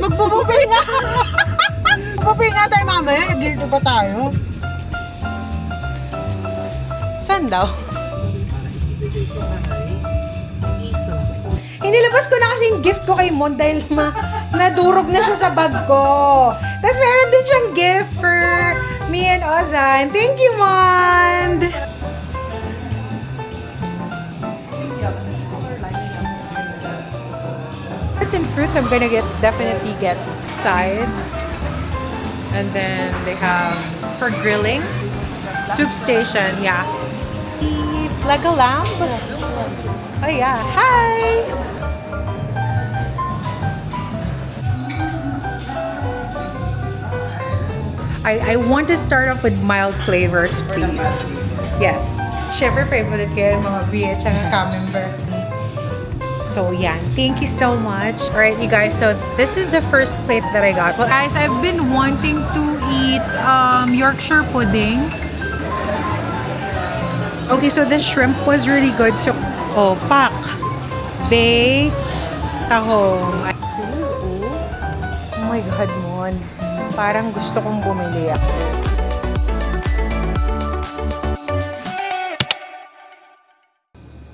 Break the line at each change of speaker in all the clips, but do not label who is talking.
Magpo-buffet nga! Buffet nga tayo mamaya, nag-guilty pa tayo. Saan daw? Inilabas ko na kasi yung gift ko kay Mon dahil nadurog na siya sa bag ko. Tapos meron din siyang gift for me and Ozan. Thank you, Mond! And fruits, I'm gonna definitely get sides, and then they have for grilling, soup station, yeah. Like a lamb. Oh yeah, hi. I want to start off with mild flavors, please. Yes. Syempre favorite ko yung mga BH and camembert. So, yan. Thank you so much. Alright, you guys. So, this is the first plate that I got. Well, guys, I've been wanting to eat Yorkshire pudding. Okay, so the shrimp was really good. So, pak. Baked. Tahong. Oh my God, Mon. Parang gusto kong bumili ako.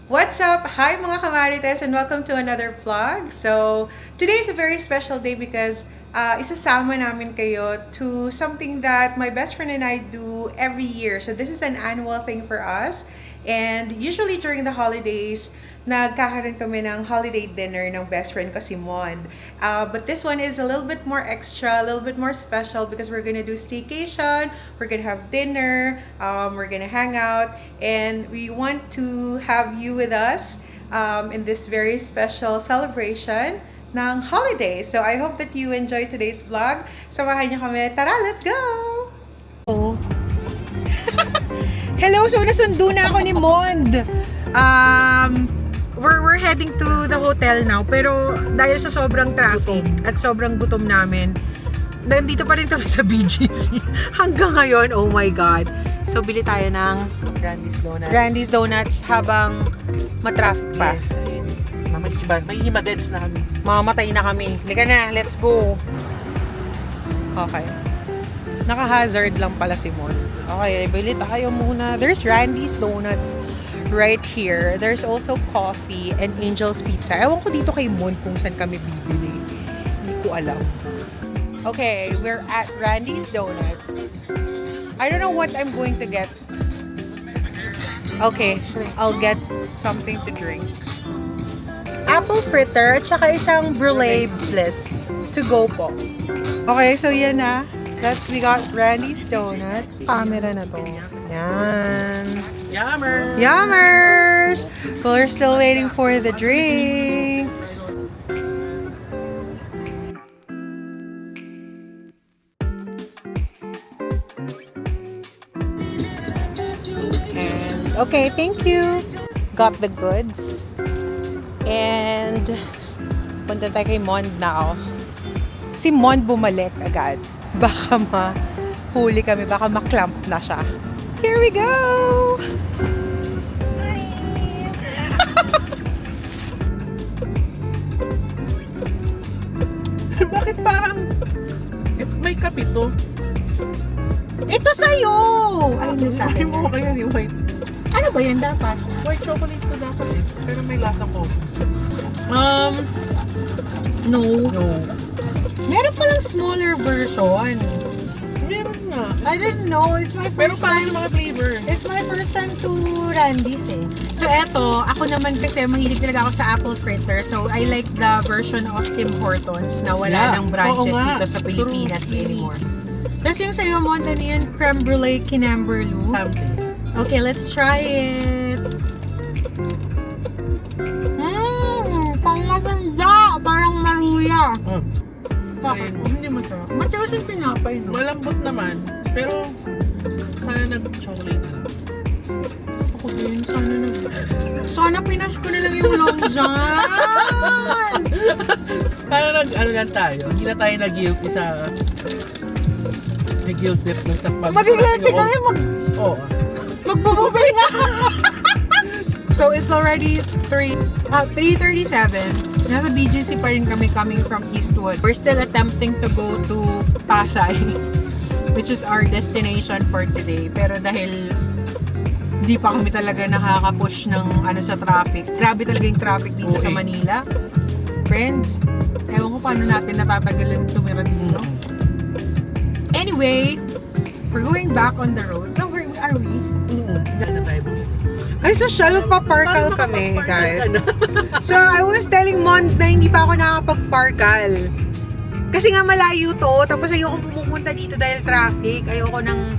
What's up? Hi mga kamarites and welcome to another vlog. So, today is a very special day because isasama namin kayo to something that my best friend and I do every year. So, this is an annual thing for us. And usually during the holidays, nagkakaroon kami ng holiday dinner ng best friend ko si Mond. But this one is a little bit more extra, a little bit more special because we're gonna do staycation, we're gonna have dinner, we're gonna hang out, and we want to have you with us in this very special celebration ng holiday. So I hope that you enjoy today's vlog. Samahan niyo kami. Tara, let's go! Oh. Hello! So nasundo na ako ni Mond. We're heading to the hotel now, pero dahil sa sobrang traffic at sobrang gutom namin, nandito pa rin kami sa BGC hanggang ngayon. Oh my God. So bili tayo ng Randy's Donuts habang matraffic pa.
Yes, kasi may himadeds na kami.
Mamamatay na kami. Halika na, let's go. Okay. Naka-hazard lang pala si Mon. Okay, bili tayo muna. There's Randy's Donuts right here. There's also coffee and Angel's Pizza. Ewan ko dito kay Mon kung saan kami bibili. Hindi ko alam. Okay, we're at Randy's Donuts. I don't know what I'm going to get. Okay, I'll get something to drink. Apple fritter at saka isang brulee bliss to go po. Okay, so yan na. We got Randy's Donuts. Camera na to. Yan.
Yummers!
Yummers! We're still waiting for the drinks. And okay, thank you. Got the goods. And punta tayo kay Mond now. Si Mond bumalik agad. Baka mahuli kami, baka maklamp na siya. Here we go!
Bakit parang may kape to?
Ito sa'yo! Ay, hindi sa akin.
mo kaya ni white.
Ano ba yan dapat?
White chocolate to dapat eh. Pero may lasa ko.
No.
No.
Meron palang smaller version.
Meron nga.
I didn't know. It's my
Pero
first
parang
time.
yung mga flavor.
It's my first time to Randy's eh. So eto, ako naman kasi mahilig talaga ako sa apple fritter. So I like the version of Tim Hortons na wala ng branches
Oo nga.
dito sa Pilipinas
True.
anymore. Tapos yung sa'yo mo, ano yun? Creme brulee kinamberloo.
Something.
Okay, let's try it. Pangmatanda! Parang maruya. Bakit? Hindi masarap. Matigas yung tinapay, no?
Malambot naman. Pero sana nag-chocolate na lang.
Ako din, sana pinash ko na lang yung Long John!
Para ano lang tayo. Hindi na tayo nag-guilty sa nag-guilty sa pag-
Mag-guilty tayo,
Oo.
magbubuffet nga! So it's already 3:37. Nasa BGC pa rin kami coming from Eastwood. We're still attempting to go to Pasay, which is our destination for today. Pero dahil hindi pa kami talaga nakaka-push ng sa traffic. Grabe talaga yung traffic dito sa Manila. Friends, ewan ko paano natin natatagalan tumira dito. Anyway, we're going back on the road. No, where are we? Ay, social, magpa-parkal kami, guys. So, I was telling Mond na hindi pa ako nakapag-parkal. Kasi nga malayo to, tapos ayoko pumupunta dito dahil traffic. Ayoko nang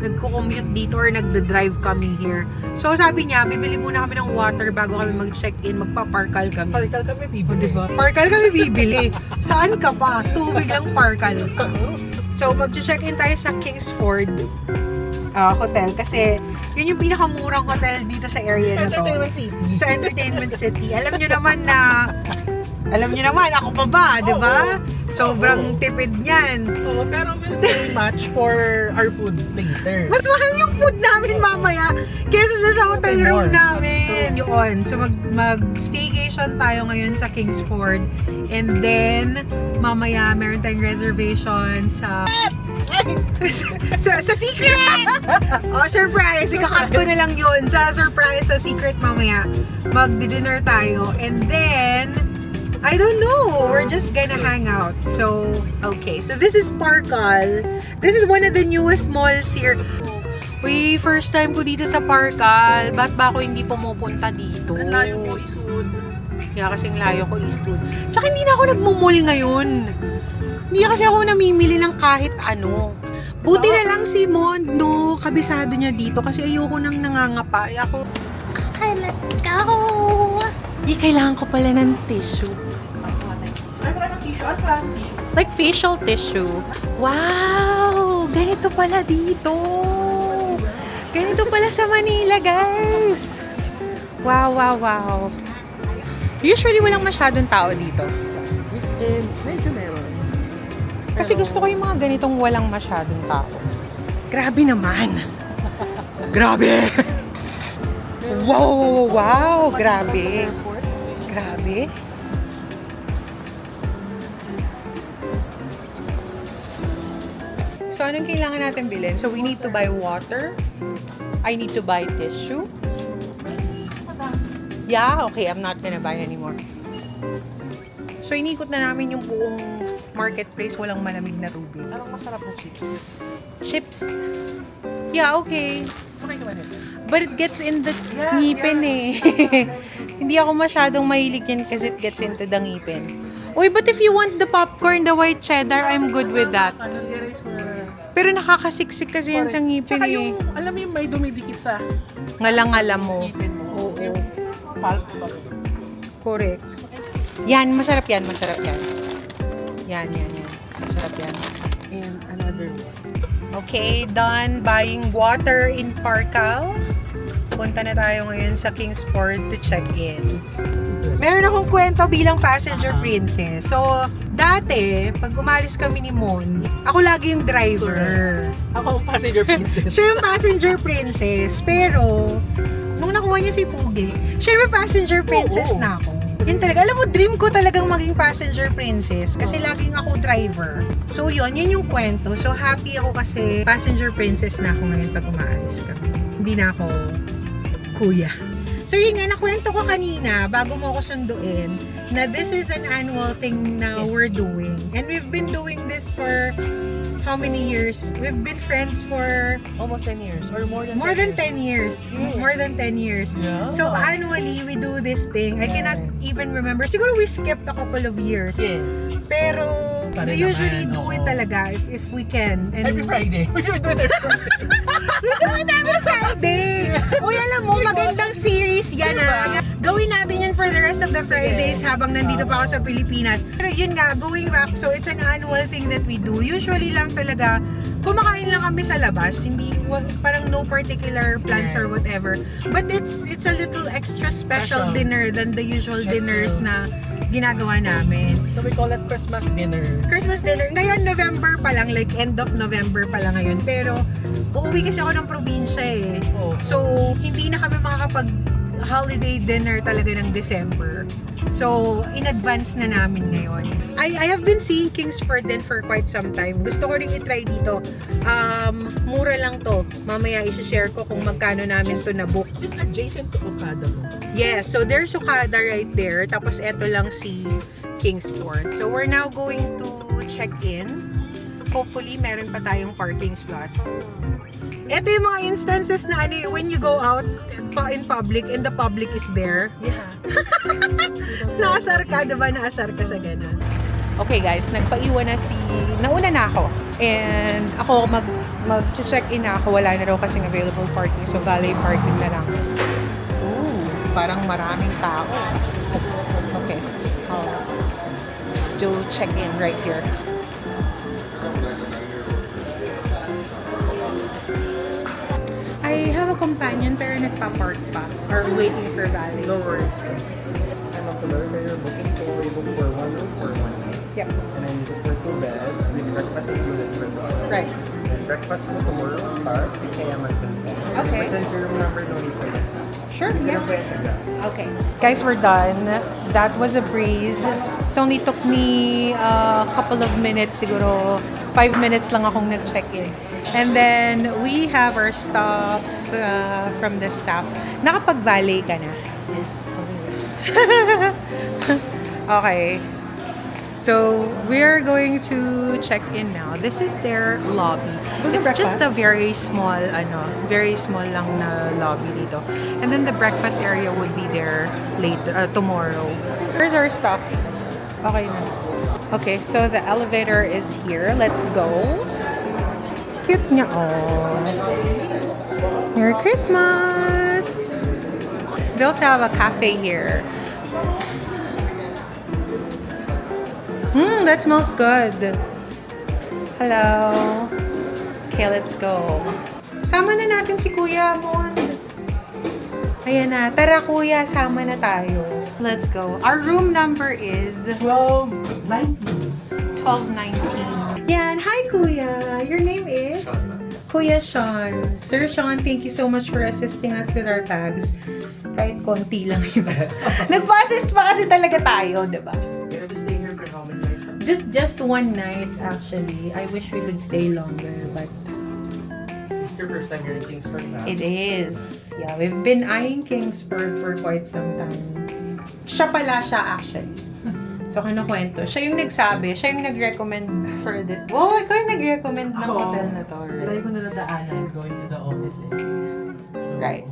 nagko-commute dito or nagda-drive kami here. So, sabi niya, bibili muna kami ng water bago kami mag-check-in, magpa-parkal kami.
Parkal kami bibili.
Diba? Parkal kami bibili. Saan ka pa? Tubig lang parkal. So, mag-check-in tayo sa Kingsford Hotel kasi yun yung pinakamurang hotel dito sa area na to.
Entertainment City.
Sa Entertainment City. Alam nyo naman, ako pa ba, di ba? Sobrang tipid niyan.
Oo, pero we'll pay much for our food later.
Mas mahal yung food namin mamaya kaysa sa hotel room namin. Yun. So mag-staycation tayo ngayon sa Kingsford. And then, mamaya meron tayong reservation sa secret! Oh, surprise! Ika-cut ko na lang yun. Sa surprise, sa secret mamaya. Mag-dinner tayo. And then, I don't know. We're just gonna hang out. So, okay. So, this is Parkal. This is one of the newest malls here. Uy, first time ko dito sa Parkal. Ba't ba ako hindi pumupunta dito?
Saan layo po Eastwood?
Kaya kasing layo ko Eastwood. Tsaka hindi na ako nagmumall ngayon. Hindi kasi ako namimili ng kahit ano. Buti na lang si Mondo, kabisado niya dito kasi ayoko nang nangangapa. Ako, okay, let's go! Kailangan ko pala ng tissue. Like facial tissue. Wow! Ganito pala dito. Ganito pala sa Manila, guys. Wow, wow, wow. Usually, walang masyadong tao dito.
Medyo meron.
Kasi gusto ko yung mga ganitong walang masyadong tao. Grabe naman. Grabe. Wow, wow, grabe. Grabe. So, anong kailangan natin bilhin? So, we need to buy water. I need to buy tissue. Yeah, okay, I'm not gonna buy anymore. So, inikot na namin yung buong marketplace, walang malamig na tubig.
Anong masarap na chips?
Chips. Yeah, okay.
Okay ka ba nito?
But it gets in the
Yeah,
ngipin
yeah.
eh. Hindi ako masyadong mahilig yan kasi it gets into the ngipin. Uy, but if you want the popcorn, the white cheddar, I'm good with that.
Nag-erase mo na.
Pero nakakasiksik kasi yan sa ngipin
Tsaka
eh.
yung, alam mo yung may dumidikit sa
Ngalang-ngala mo.
ngipin mo.
Oo.
Yung pulp ba?
Correct. Yan, masarap yan, masarap yan. Yan. Masarap yan.
And another one.
Okay, done buying water in Parkal. Punta na tayo ngayon sa Kingsford to check in. Meron akong kwento bilang passenger princess. So, dati, pag umalis kami ni Mon, ako lagi yung driver.
Ako ang passenger princess.
Siya yung passenger princess. Pero, nung nakuha niya si Pugi, siya yung passenger princess
Oo.
na ako. Yun talaga. Alam mo, dream ko talagang maging passenger princess kasi laging ako driver. So yun yung kwento. So happy ako kasi passenger princess na ako ngayon pag umaalis kami. Hindi na ako kuya. So yun nga, nakwento ko kanina bago mo ako sunduin na this is an annual thing na we're doing. And we've been doing this for how many years? We've been friends for
Almost 10 years or more than
more than 10 years.
Yes.
More than 10 years.
Yeah.
So annually, we do this thing. I cannot even remember. Siguro we skipped a couple of years.
Yes.
Pero
Pare
we usually
naman,
do it
oo.
talaga if we can. And
Every Friday. We should do it every Friday.
we do it every Friday. Uy, alam mo, magandang series yan ah. Gawin natin yan for the rest of the Fridays habang nandito pa ako sa Pilipinas. Pero yun nga, going back, so it's an annual thing that we do. Usually lang talaga, kumakain lang kami sa labas. Hindi, parang no particular plans or whatever. But it's a little extra special
Special.
dinner than the usual
Special.
dinners na ginagawa namin.
So we call it Christmas dinner.
Christmas dinner. Ngayon, November pa lang, like end of November pa lang ngayon. Pero, uuwi kasi ako ng probinsya eh.
Oh.
So, hindi na kami makakapag holiday dinner talaga ng December. So, in advance na namin ngayon. I have been seeing Kingsford din for quite some time. Gusto ko rin i-try dito. Mura lang to. Mamaya i-share ko kung magkano namin to na-book.
Just adjacent to Okada mo.
Yes, so there's Okada right there. Tapos eto lang si Kingsford. So, we're now going to check in. Hopefully, meron pa tayong parking slot. Ito yung mga instances na when you go out in public and the public is there.
Yeah.
Naasar ka, diba? Naasar ka sa ganun. Okay guys, nagpaiwan na nauna na ako. And ako mag-check-in na ako. Wala na raw kasing available parking. So, valet parking na lang. Ooh, parang maraming tao. Okay. I'll do check-in right here. I have a companion pero nagpa-park pa or waiting for valet.
No worries. I'm not to verify your booking, so we book for 1 room for 1 night.
Yep.
And then you book for 2 beds with breakfast included for the
Right.
And breakfast mo tomorrow starts 6 a.m. until 10.
Okay.
Present your room number, no need for the staff.
Sure,
Hindi
yeah.
na po yan sa grab.
Okay. Guys, we're done. That was a breeze. It only took me a couple of minutes, siguro 5 minutes lang akong nag-check-in. And then, we have our stuff from the staff. Nakapag-valet ka na?
Yes.
Okay. So, we're going to check in now. This is their lobby. It's just a very small lang na lobby dito. And then the breakfast area would be there later, tomorrow. Here's our stuff. Okay na. Okay, so the elevator is here. Let's go. Cute niya, oh. Merry Christmas! They also have a cafe here. That smells good. Hello. Okay, let's go. Sama na natin si Kuya Mon. Ayan na. Tara Kuya, sama na tayo. Let's go. Our room number is
1219.
1219. Yan. Hi Kuya. Your name is? Kuya Sean. Sir Sean, thank you so much for assisting us with our bags. Kahit konti lang yun. Nagpa-assist pa kasi talaga tayo, diba?
You're to stay here for how many nights?
Just one night, actually. I wish we could stay longer, but
This is your first time here in Kingsford now?
it is. Yeah, we've been eyeing Kingsford for quite some time. Siya pala siya, actually. So, kinukwento. Siya yung nagsabi, siya yung nag-recommend for the... Oh, ikaw yung nag-recommend ng
Ako,
hotel na to,
Try
right?
ko na nadaanan going to the office eh. So,
Right.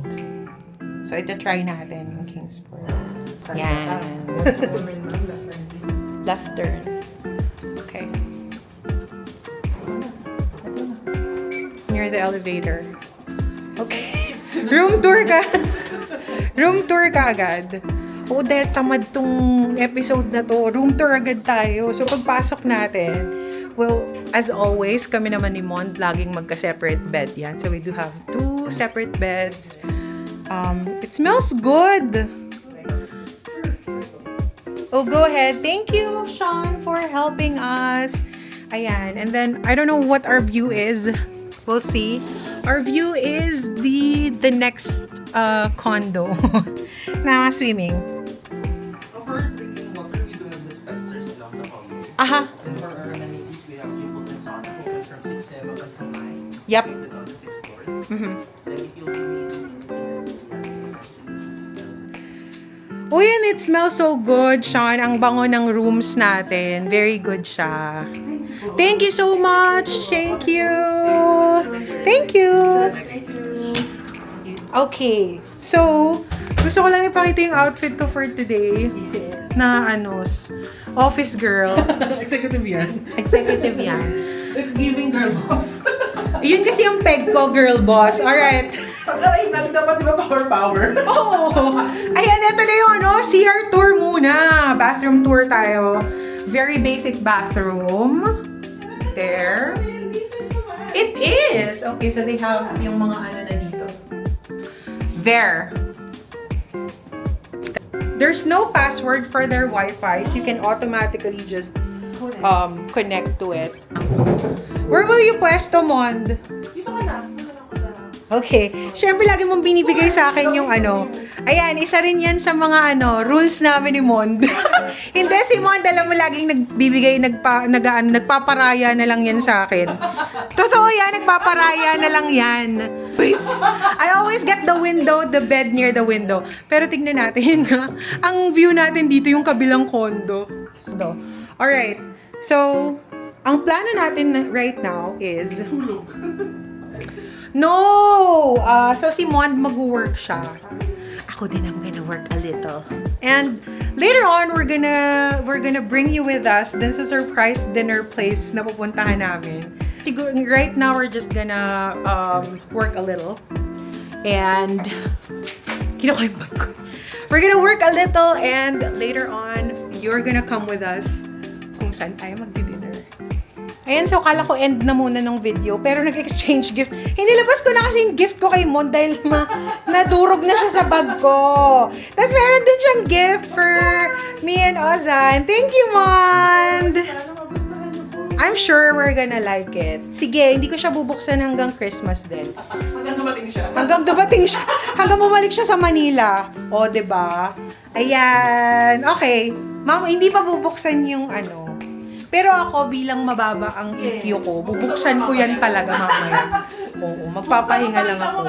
So, ito try natin yung Kingsford.
Sorry.
Yan. Left turn. Okay. Near the elevator. Okay. Room tour ka. Room tour ka agad. Oo, dahil tamad tong episode na to, room tour agad tayo. So, pagpasok natin, well, as always, kami naman ni Mond, laging magka-separate bed yan. So, we do have 2 separate beds. It smells good. Oh, go ahead. Thank you, Sean, for helping us. Ayan. And then, I don't know what our view is. We'll see. Our view is the next condo na swimming.
For drinking water, we do have dispensers along the hallway.
Aha.
And for our amenities, we have Simpleton Sauna, open from 6 a.m. until 9.
Yep.
Located on the 6th floor.
Mhm.
Then if you'll need
Uy, and it smells so good, Sean. Ang bango ng rooms natin. Very good siya. Thank you so much. Thank you. Thank you. Okay. So, gusto ko lang ipakita yung outfit ko for today.
Yes.
Na office girl.
Executive yan.
Executive yan.
It's giving girl boss.
Yun kasi yung peg ko, girl boss. Alright.
Pag-aray natin dapat di ba power?
Oo. Ayan, ito na yung CR tour muna. Bathroom tour tayo. Very basic bathroom. There. It is. Okay, so they have yung mga na dito. There. There's no password for their Wi-Fi, so you can automatically just connect to it. Where will you pwesto, Mond?
Dito ka na. Dito na ako sa...
Okay. Siyempre, lagi mong binibigay sa akin yung Ayan, isa rin yan sa mga rules namin ni Mond. Hindi, si Mond, alam mo, laging nagbibigay, nagpaparaya na lang yan sa akin. Totoo yan, nagpaparaya na lang yan. I always get the bed near the window. Pero tignan natin, ang view natin dito yung kabilang condo. Alright, so, ang plano natin right now is... No! So, si Mond mag-work siya. Ako din, I'm gonna work a little. And later on, we're gonna bring you with us dun sa surprise dinner place na pupuntahan namin. Right now, we're just gonna work a little. And kinuha yung bag ko. We're gonna work a little and later on, you're gonna come with us kung saan tayo magdi-dinner. Ayan, so kala ko end na muna ng video, pero nag-exchange gift. Hinilabas ko na kasi yung gift ko kay Mon dahil nadurog na siya sa bag ko. Tapos meron din siyang gift for me and Ozan. Thank you, Mond! I'm sure we're gonna like it. Sige, hindi ko siya bubuksan hanggang Christmas din.
Hanggang dumating siya.
Hanggang dumating siya. Hanggang bumalik siya sa Manila. O, diba? Ayan. Okay. Mama, hindi pa bubuksan yung Pero ako, bilang mababa ang EQ ko, bubuksan ko yan talaga mamaya. Oo, magpapahinga lang ako.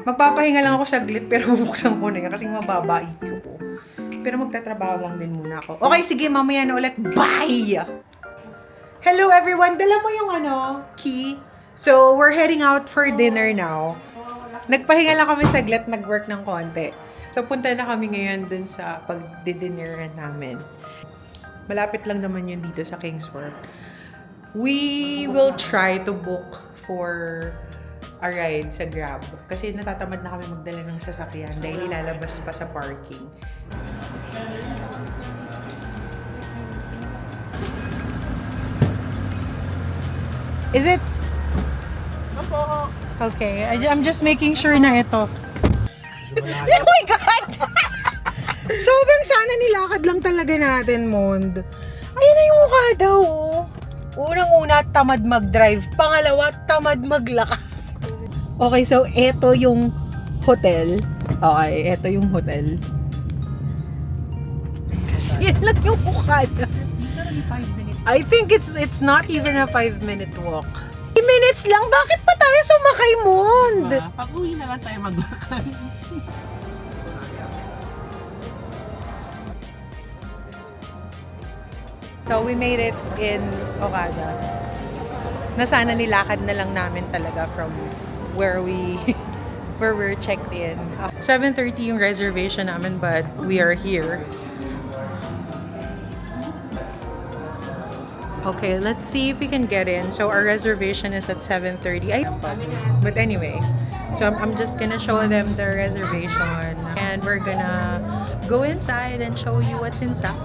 Magpapahinga lang ako saglit, pero bubuksan ko na yan kasi mababa EQ ko. Pero magtatrabaho lang din muna ako. Okay, sige, mamaya na ulit. Bye! Hello everyone! Dala mo yung key. So, we're heading out for dinner now. Nagpahinga lang kami saglit, nag-work ng konti. So, punta na kami ngayon dun sa pag-dinneran namin. Malapit lang naman yun dito sa Kingsford. We will try to book for a ride sa Grab. Kasi natatamad na kami magdala ng sasakyan dahil ilalabas pa sa parking. Is it? Okay, I'm just making sure na ito. Oh my God! Sobrang sana nilakad lang talaga natin, Mond. Ayun na yung mukha daw, oh. Unang-una, tamad mag-drive. Pangalawa, tamad maglakad. Okay, so eto yung hotel. Okay, eto yung hotel. Kasi yan lang yung mukha na.
Literally 5 minutes.
I think it's not even a 5-minute walk. 3 minutes lang? Bakit pa tayo sumakay, Mond?
Pag-uwi na lang tayo maglakad.
So, we made it in Okada. Nasana nilakad na lang namin talaga from where we're checked in. 7:30 yung reservation namin, but we are here. Okay, let's see if we can get in. So, our reservation is at 7:30. But anyway, so I'm just gonna show them the reservation. And we're gonna go inside and show you what's inside.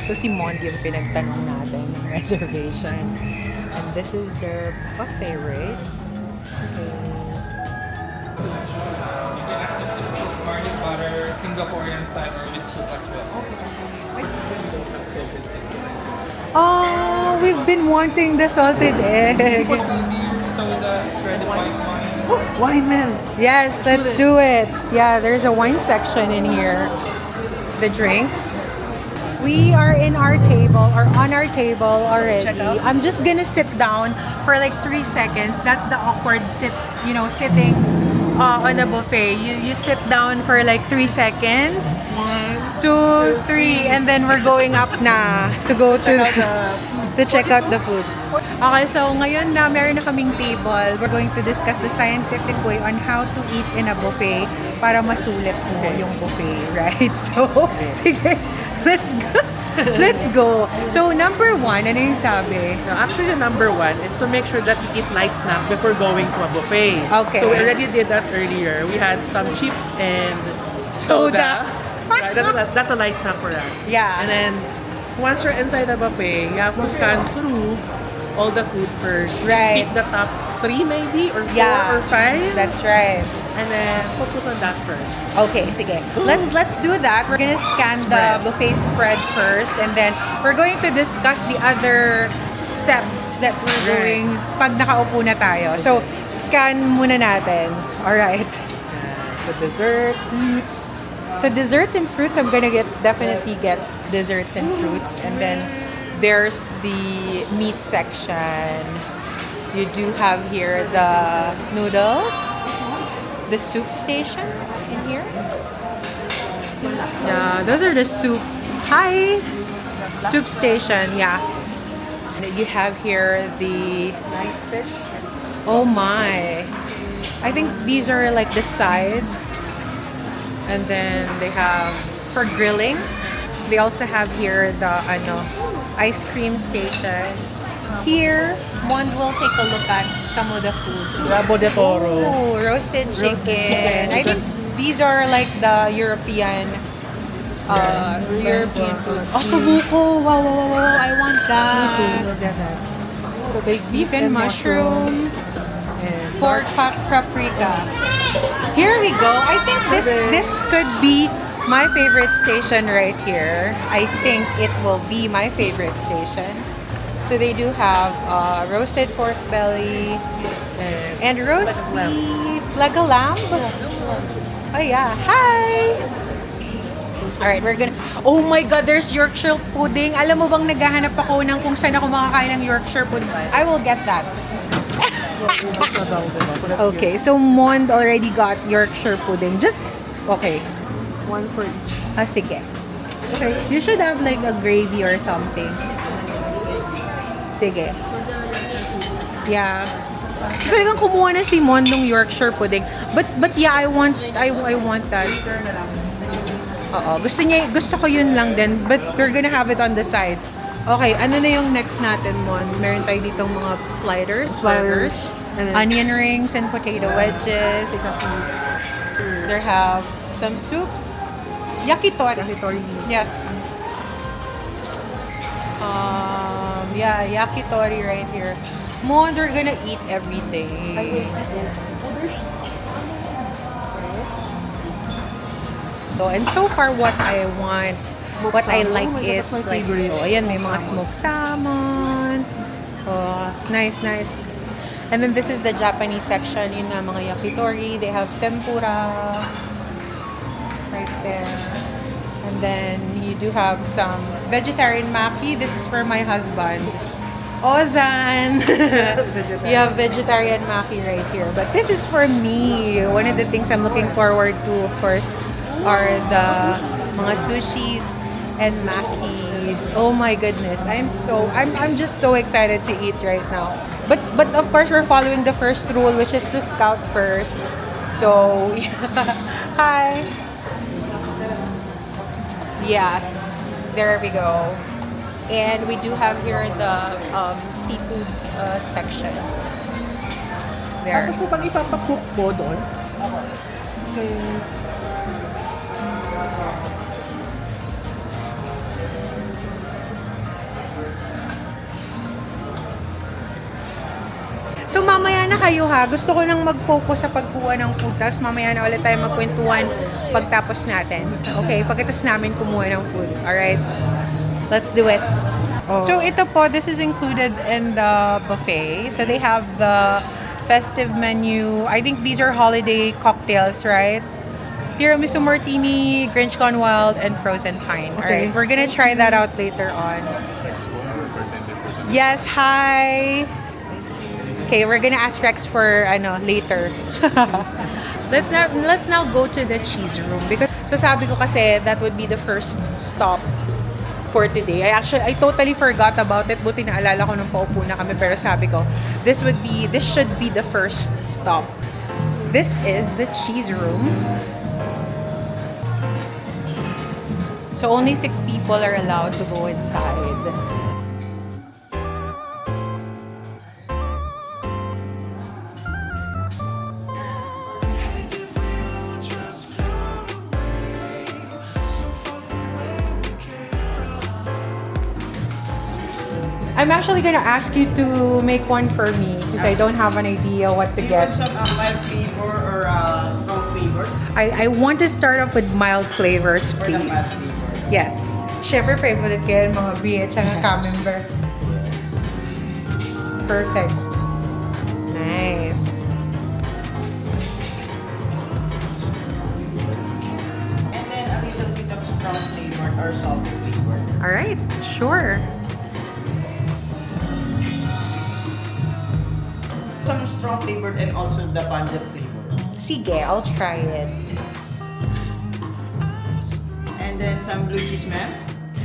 So, si Mond yung pinagtanong natin ng reservation. And this is their buffet rates. Okay.
Garlic butter, Singaporean style or with soup as well.
Oh, we've been wanting the salted egg.
Beer, soda, shredded white wine.
Wine man!
Yes, let's do it. Yeah, there's a wine section in here. The drinks. We are in our table or on our table already. I'm just gonna sit down for like 3 seconds. That's the awkward sitting on a buffet. You sit down for like 3 seconds. 1, 2, 3, and then we're going up na to go to check out the food. Okay, so ngayon na meron na kaming table. We're going to discuss the scientific way on how to eat in a buffet para masulit mo yung buffet, right? So, sige. Let's go. Let's go. So, number 1, ano yung sabi?
Now, actually, the number 1 is to make sure that you eat light snack before going to a buffet.
Okay.
So, we already did that earlier. We had some chips and soda. Right, that's a light snack for us.
Yeah.
And then, once you're inside the buffet, you have to scan through all the food first.
Right.
Pick the top 3 maybe, or 4
Yeah.
or 5.
That's right.
And then, focus on that first.
Okay, sige. Let's do that. We're gonna scan the buffet spread first, and then we're going to discuss the other steps that we're doing pag nakaupo na tayo. So, scan muna natin. Alright.
the dessert, fruits.
So desserts and fruits, I'm gonna definitely get desserts and fruits. And then there's the meat section. You do have here the noodles, the soup station in here. Yeah, those are the soup. Hi! Soup station, yeah. And you have here the
Nice fish.
oh my. I think these are like the sides. And then they have for grilling. They also have here the ice cream station. Here, Mond will take a look at some of the food.
Rabo de toro.
Ooh, roasted chicken.
chicken.
I think these are like the European European food. Oh, subuko. Wow, wow, wow, wow. I want that.
We'll get that. So they
Beef and mushroom.
and
Pork paprika. Here we go. I think this could be my favorite station right here. I think it will be my favorite station. So they do have roasted pork belly and roast beef, leg of lamb. Oh yeah, hi. All right, we're gonna. Oh my God, there's Yorkshire pudding. Alam mo bang naghahanap ako ng kung saan ako makakain ng Yorkshire pudding? I will get that. Okay, so Mond already got Yorkshire pudding. Just, okay.
one for each.
Sige. Okay, you should have like a gravy or something. Sige. Yeah. So, talagang kumuha na si Mond ng Yorkshire pudding. But yeah, I want that. Gusto ko yun lang din. But we're gonna have it on the side. Okay, ano na yung next natin, Mon? Meron tayo ditong mga sliders, burgers,
and then
onion rings, and potato wedges. There have some soups. Yakitori.
Yakitori.
Yes. Yeah, yakitori right here. Mon, we're gonna eat everything. And so far, what I want, what I like is
that's my
like,
favorite.
oh, ayan, may mga smoked salmon. Oh, nice, nice. And then this is the Japanese section, yun nga, mga yakitori. They have tempura right there. And then you do have some vegetarian maki. This is for my husband. Ozan! You have vegetarian maki right here. But this is for me. One of the things I'm looking forward to, of course, are the mga sushis and makis. Oh my goodness. I'm just so excited to eat right now. But of course we're following the first rule, which is to scout first. So hi. Yes. There we go. And we do have here the seafood section. There.
Tapos mo pag ipapakook mo doon, okay.
So mamaya na kayo ha. Gusto ko nang mag-focus sa pagkuha ng food. Tapos mamaya na ulit tayo magkwentuhan pagtapos natin. Okay? Pagkatapos namin kumuha ng food. Alright? Let's do it. So ito po, this is included in the buffet. So they have the festive menu. I think these are holiday cocktails, right? Tiramisu Martini, Grinch Gone Wild, and Frozen Pine.
Okay.
Alright? We're gonna try that out later on. Yes, hi! Okay, we're gonna ask Rex for later. Let's now go to the cheese room because so sabi ko kasi that would be the first stop for today. I totally forgot about it. Buti naalala ko nung paupo na kami pero sabi ko this should be the first stop. This is the cheese room. So only 6 people are allowed to go inside. I'm actually gonna ask you to make one for me because I don't have an idea what to get.
Some mild flavor or strong flavor?
I want to start off with mild flavors,
For the
please.
mild flavor.
Yes. Siyempre, favorite ko yun, mga brie at camembert. Perfect. Nice.
or salty flavor.
All right, sure.
Some strong flavored and also the pungent flavor.
Sige, I'll try it.
And then some blue cheese, ma'am.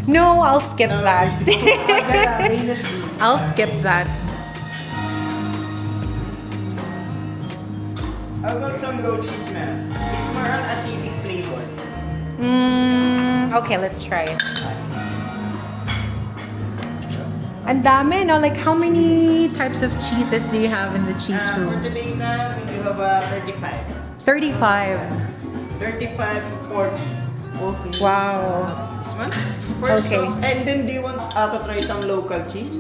No, I'll skip
No,
that.
Danish blue.
I'll skip that.
How about some goat cheese, ma'am? It's more on acidic flavor.
Okay, let's try it. Ang dami, no? Like, how many types of cheeses do you have in the cheese
For
room?
today, ma'am, we do have 35.
35.
35 to 40.
Okay. Wow.
This one? First,
Okay.
and then do you want to try some local cheese?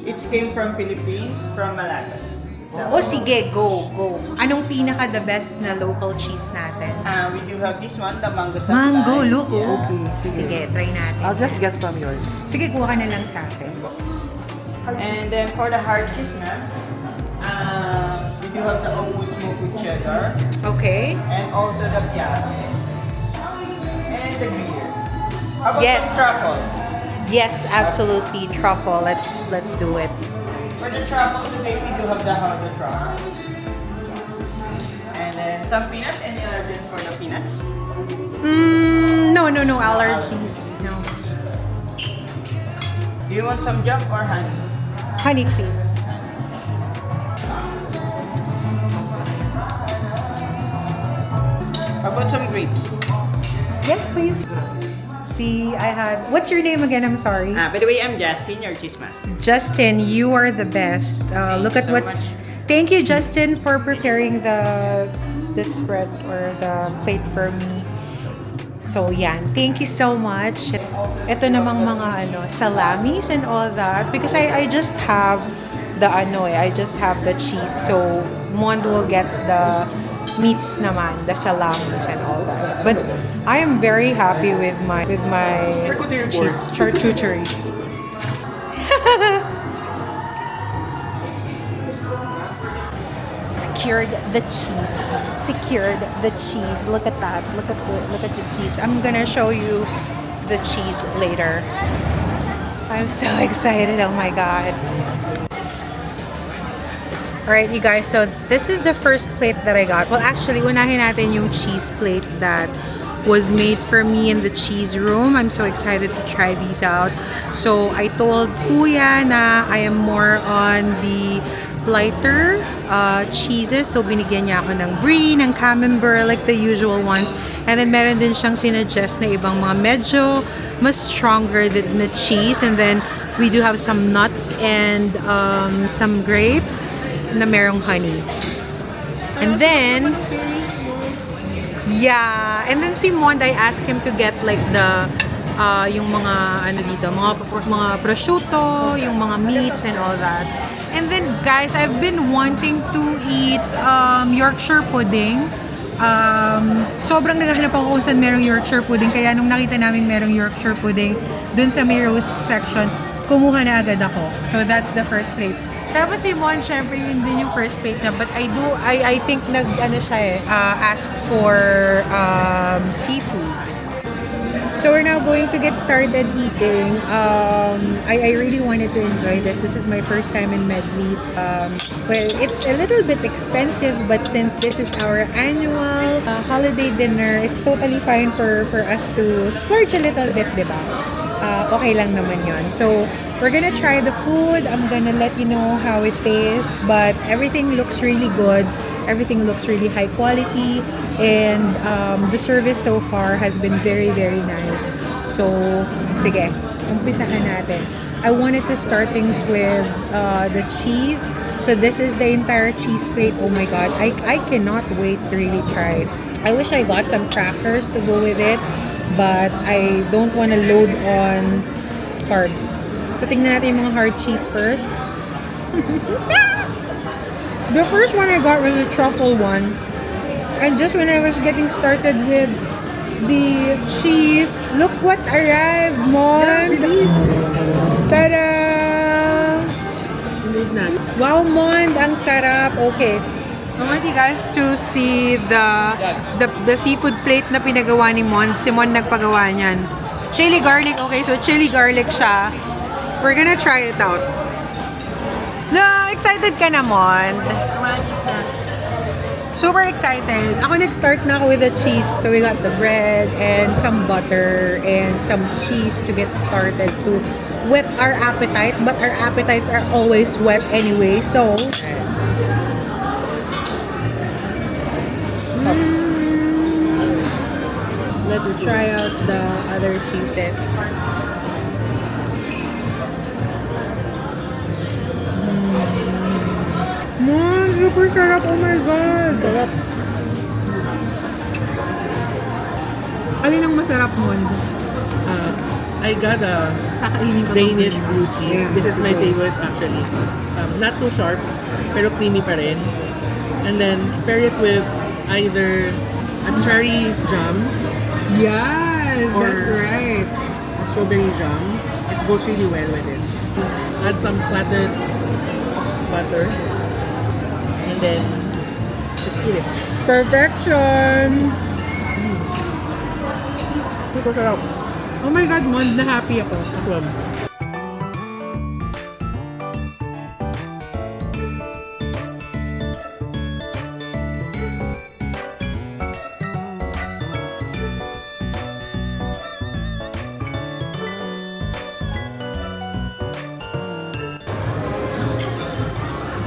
It came from Philippines, from Malagas.
O sige, go, go. Anong pinaka the best na local cheese natin?
We do have this one, the mango supply.
Mango, look.
Yeah.
Okay. Sige, try natin.
I'll just get some yours.
Sige, kuha ka na lang sa akin.
And then for the hard cheese, ma'am, we do have the Oakwood smoked with cheddar,
Okay.
and also the piade, and the Gruyere. How about
Yes.
some truffle?
Yes, absolutely. Truffle. Let's do it.
For the truffle today, we do have the harder truffle. And then some peanuts. Any allergens for the peanuts?
No allergies. No.
Do you want some jam or honey?
Honey, please.
How about some grapes?
Yes, please. See, I had... What's your name again? I'm sorry.
By the way, I'm Justin, your cheese master.
Justin, you are the best. Look
you
at
so
what...
much.
Thank you, Justin, for preparing the spread or the plate for me. So, yan. Thank you so much. Ito namang mga salamis and all that. Because I just have the I just have the cheese. So, Mond will get the meats naman, the salamis and all that. But I am very happy with my
Charcuterie board.
cheese charcuterie. Secured the cheese. Secured the cheese. Look at that. Look at the cheese. I'm gonna show you the cheese later. I'm so excited. Oh my god. Alright, you guys, so this is the first plate that I got. Well, actually, unahin natin yung cheese plate that was made for me in the cheese room. I'm so excited to try these out. So, I told Kuya na I am more on the lighter cheeses. So, binigyan niya ako ng brie, ng camembert, like the usual ones. And then, meron din siyang sinuggest na ibang mga medyo mas stronger than the cheese. And then, we do have some nuts and some grapes na merong honey. And then, yeah. And then si Mond, I asked him to get like the, yung mga, dito, mga prosciutto, yung mga meats and all that. And then, guys, I've been wanting to eat Yorkshire pudding. Sobrang naghahanap ako kung saan merong Yorkshire pudding. Kaya nung nakita namin merong Yorkshire pudding dun sa may roast section, kumuha na agad ako. So, that's the first plate. Tapos si Mon, syempre yun din yung first plate niya. But I think ask for seafood. So we're now going to get started eating. I really wanted to enjoy this. This is my first time in Medley. Well, it's a little bit expensive, but since this is our annual holiday dinner, it's totally fine for us to splurge a little bit, diba? Okay lang naman yun. So, we're gonna try the food. I'm gonna let you know how it tastes. But everything looks really good. Everything looks really high quality. And the service so far has been very, very nice. So, sige, umpisahan natin. I wanted to start things with the cheese. So, this is the entire cheese plate. Oh my God. I cannot wait to really try it. I wish I got some crackers to go with it. But I don't want to load on carbs. So, tingnan natin yung mga hard cheese first. The first one I got was the truffle one. And just when I was getting started with the cheese, look what arrived, Mon! Ta-da! Wow, Mon! Ang sarap! Okay. I want you guys to see the seafood plate na pinagawa ni Mon. Si Mon nagpagawa niyan. Chili garlic. Okay, so chili garlic siya. We're gonna try it out. Na, excited ka na, Mon? Super excited. Ako nag-start na ako with the cheese. So we got the bread and some butter and some cheese to get started to whet our appetite. But our appetites are always wet anyway. So, let's try out the other cheeses. Super sarap. Oh my God. Sarap. Alin ang masarap mo?
I got a
Kakainin ko
Danish blue cheese.
Yeah,
This is my favorite actually. Not too sharp, pero creamy pa rin. And then pair it with either a cherry jam
Yes,
or
that's right.
a strawberry jam. It goes really well with it. Add some clatted butter. And then just eat it.
Perfection.
Super sarap.
Oh my God, Mon, na happy ako.
Awesome.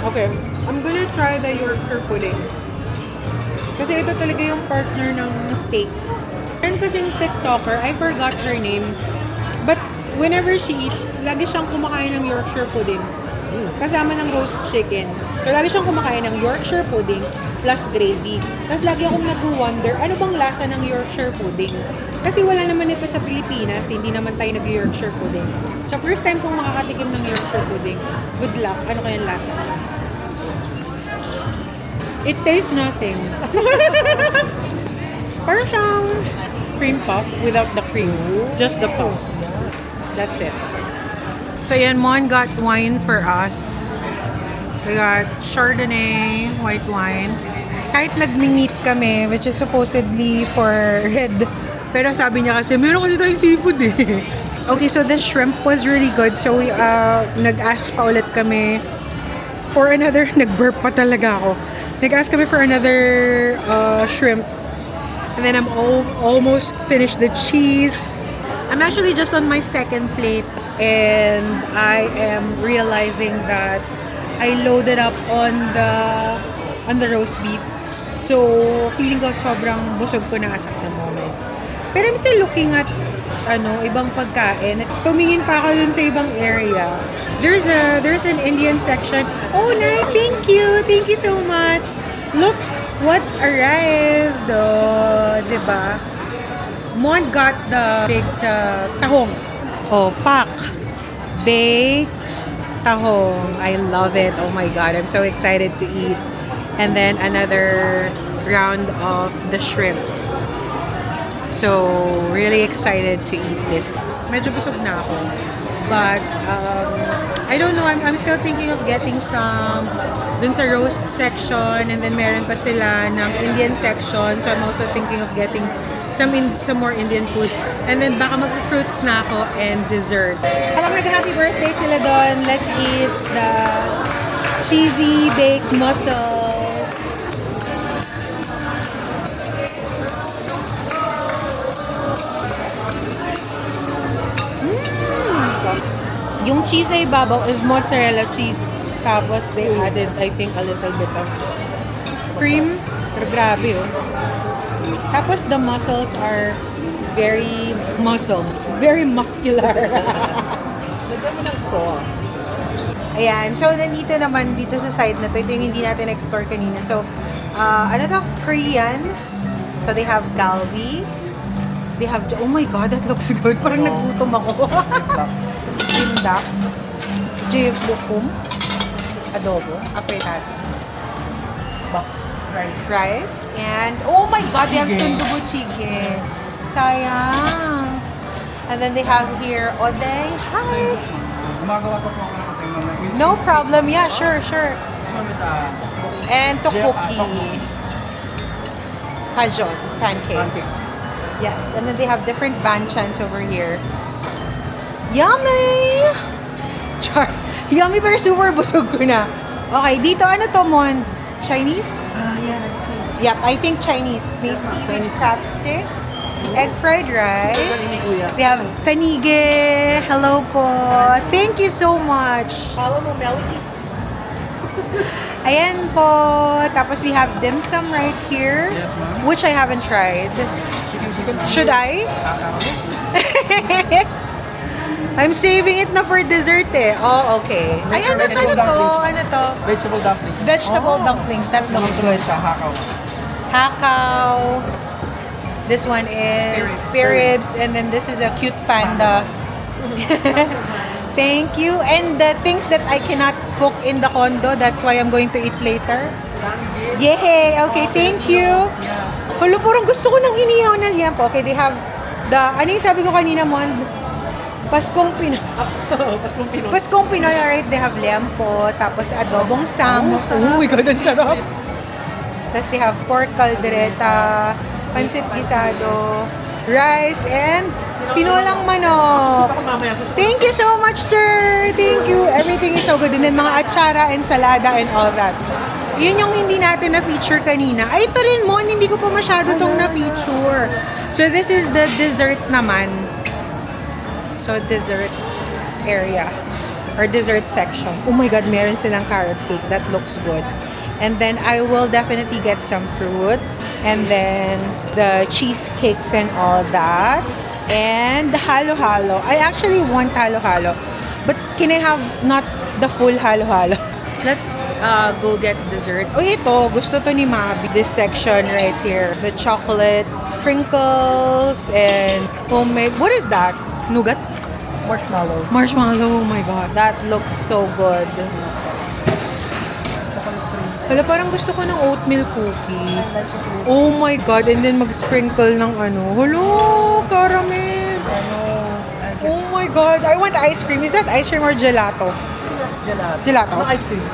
Okay, I'm gonna try the Yorkshire pudding. Kasi ito talaga yung partner ng steak. Meron kasing TikToker, I forgot her name. But whenever she eats, lagi siyang kumakain ng Yorkshire pudding. Kasama ng roast chicken. So lagi siyang kumakain ng Yorkshire pudding plus gravy. Tapos lagi akong nag-wonder, ano bang lasa ng Yorkshire pudding? Kasi wala naman ito sa Pilipinas, hindi naman tayo nag-Yorkshire pudding. So first time kong makakatikim ng Yorkshire pudding. Good luck, ano kayang lasa? It tastes nothing. Parang siyang cream puff without the cream. Just the puff. That's it. So yan, Mon got wine for us. We got Chardonnay, white wine. Kahit nag-meet kami, which is supposedly for red. Pero sabi niya kasi, meron kasi tayong seafood eh. Okay, so the shrimp was really good. So we nag-ask pa ulit kami for another, nag-burp pa talaga ako. Nag-ask kami for another shrimp. And then I'm almost finished the cheese. I'm actually just on my second plate and I am realizing that I loaded up on the roast beef. So, feeling ko sobrang busog ko na as of the moment. Pero I'm still looking at ibang pagkain. Tumingin pa ako dun sa ibang area. There's an Indian section. Oh, nice. Thank you. Thank you so much. Look what arrived. Oh, diba? Mon got the baked tahong. Oh, pak. Baked tahong. I love it. Oh my God. I'm so excited to eat. And then another round of the shrimps. So, really excited to eat this. Medyo busog na ako. But, I don't know. I'm still thinking of getting some dun sa roast section. And then meron pa sila ng Indian section. So, I'm also thinking of getting some more Indian food. And then baka mag-fruits na ako and dessert. Habang nag-happy birthday sila doon, let's eat the cheesy baked mussels. Yung cheese ay ibabaw is mozzarella cheese. Tapos they added, I think, a little bit of cream. Pero grabe, oh. Tapos the mussels are very very muscular.
Lagyan mo ng sauce.
Ayan. So, nandito naman, dito sa side na to, ito yung hindi natin explore kanina. So, ano to? Korean. So, they have galbi. They have, oh my God, that looks good. Parang nagutom ako. Gindak. Jiflukum. Adobo. Apritat. Rice. And, oh my God, they have sundubu chicken. Sayang. And then they have here, oday. Hi.
Gumagawa pa po ako ng kating mga
No problem. Yeah, sure.
This one is
And tteokbokki. Pajon. Pancake. Yes, and then they have different banchans over here. Yummy! Char. Yummy pero super busog ko na. Okay, dito ano to, Mon? Chinese?
Yeah.
Yep, I think Chinese. May seaweed crab stick, egg fried rice.
Kanini, kuya.
They have tanige. Hello po. Thank you so much.
Follow mo, Mel Eats.
Ayan po. Tapos we have dim sum right here.
Yes, ma'am.
Which I haven't tried.
Chicken.
Should I? I'm saving it na for dessert eh. Oh, okay. Ay, ano to? Ano to?
Vegetable dumplings.
Vegetable dumplings. That looks good.
Sa hakaw.
Hakaw. This one is spare ribs. And then this is a cute panda. Thank you. And the things that I cannot cook in the condo, that's why I'm going to eat later. Yay! Okay, thank you. Hala, parang gusto ko ng inihaw na liempo. Okay, they have the, ano yung sabi ko kanina, Mon? Paskong Pinoy.
Paskong Pinoy.
Paskong Pinoy, alright. They have liempo, tapos adobong salmon. Oh my God, ang sarap. Tapos they have pork caldereta, pancit gisado, rice, and tinolang manok.
Ako mamaya.
Thank you so much, sir. Thank you. Everything is so good. And then mga atsara, ensalada, and all that. Yun yung hindi natin na-feature kanina. Ay, ito rin, Mon. Hindi ko pa masyado itong na-feature. So, this is the dessert naman. So, dessert area. Or dessert section. Oh my God, meron silang carrot cake. That looks good. And then, I will definitely get some fruits. And then, the cheesecakes and all that. And the halo-halo. I actually want halo-halo. But can I have not the full halo-halo? Let's go get dessert. Oh, ito. Gusto to ni Mabi. This section right here. The chocolate crinkles and homemade. What is that? Nougat?
Marshmallow.
Marshmallow. Oh my God. That looks so good. Wala, parang gusto ko ng oatmeal cookie. Oh my God. And then mag-sprinkle ng ano. Hello, caramel. Oh my God. I want ice cream. Is that ice cream or gelato? Gelato?
Ice cream.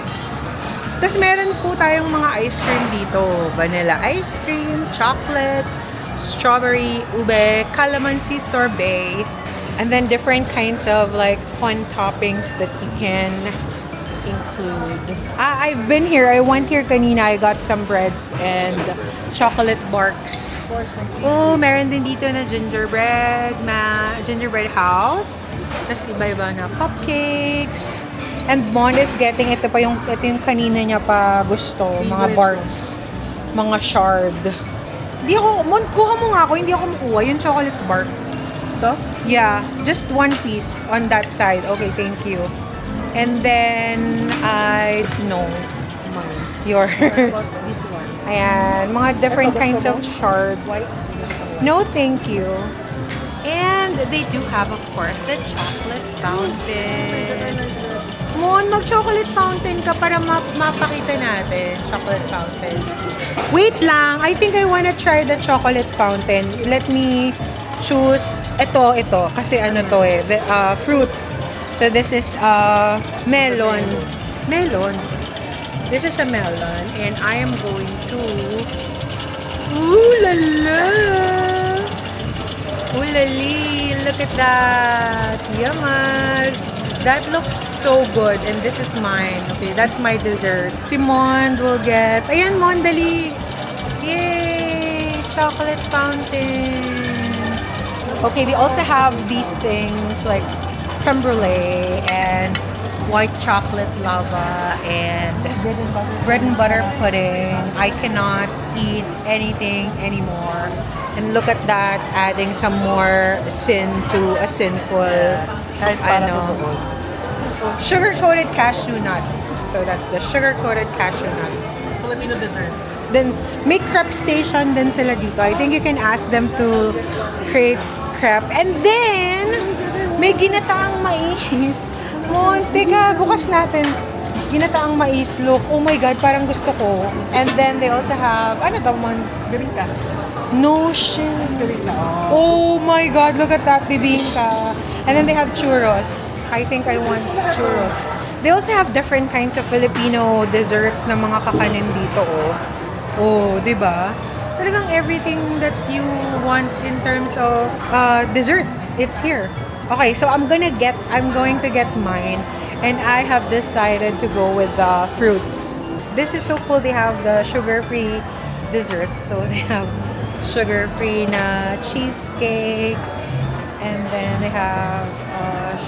Tapos meron po tayong mga ice cream dito. Vanilla ice cream, chocolate, strawberry, ube, calamansi sorbet. And then different kinds of like fun toppings that you can include. I've been here. I went here kanina. I got some breads and chocolate barks. Oh, meron din dito na gingerbread house. Tapos iba-iba na cupcakes. And Mon is getting ito yung kanina niya pa gusto, mga barks, mga shard. Hindi ako, Mon, kuha mo nga ako, hindi ako makuha yung chocolate bark.
So?
Yeah, just one piece on that side. Okay, thank you. And then, yours.
This one.
Ayan, mga different kinds of shards. No, thank you. And they do have, of course, the chocolate fountain. Mon, mag-chocolate fountain ka para mapakita natin. Chocolate fountain. Wait lang. I think I wanna try the chocolate fountain. Let me choose. Ito. Kasi ano to eh. Fruit. So this is melon. Melon. This is a melon. And I am going to... Ooh la la! Ooh la li! Look at that! Yamas! That looks so good. And this is mine. Okay, that's my dessert. Si Mond will get... Ayan, Mond, dali! Yay! Chocolate fountain! Okay, they also have these things like creme brulee and white chocolate lava and bread and butter pudding. I cannot eat anything anymore. And look at that, adding some more sin to a sinful, sugar-coated cashew nuts. So that's the sugar-coated cashew nuts.
Filipino dessert.
Then, may crepe station din sila dito. I think you can ask them to create crepe. And then, may ginataang mais. Monte ka, bukas natin. Ginataang mais. Look, oh my God, parang gusto ko. And then, they also have, ano to,
Birita.
no shit.
Birita.
Oh my God, look at that, bibingka. And then they have churros. I think I want churros. They also have different kinds of Filipino desserts na mga kakanin dito, oh. Oh, di ba? talagang everything that you want in terms of dessert, it's here. Okay, so I'm going to get mine, and I have decided to go with the fruits. This is so cool. They have the sugar-free desserts. So they have sugar-free na cheesecake, and then they have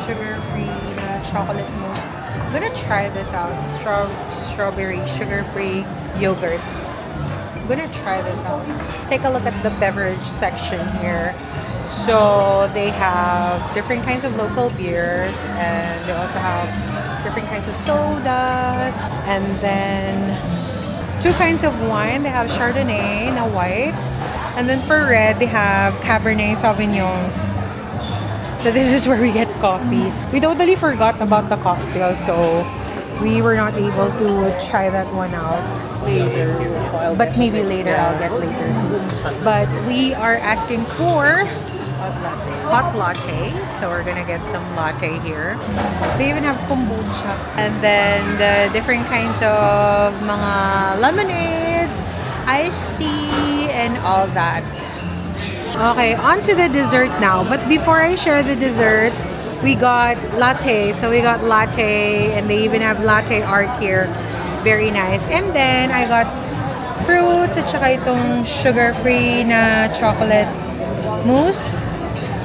sugar-free na chocolate mousse. I'm gonna try this out. Strawberry sugar-free yogurt. I'm gonna try this out. Take a look at the beverage section here. So they have different kinds of local beers, and they also have different kinds of sodas, and then two kinds of wine. They have Chardonnay na white, and then for red they have Cabernet Sauvignon. So this is where we get coffee. We totally forgot about the cocktail, so we were not able to try that one out later. But maybe later, I'll get later. But we are asking for hot latte. So we're gonna get some latte here. They even have kombucha. And then the different kinds of mga lemonades, iced tea, and all that. Okay, on to the dessert now. But before I share the desserts, we got latte. So we got latte, and they even have latte art here. Very nice. And then I got fruits at saka itong sugar-free na chocolate mousse.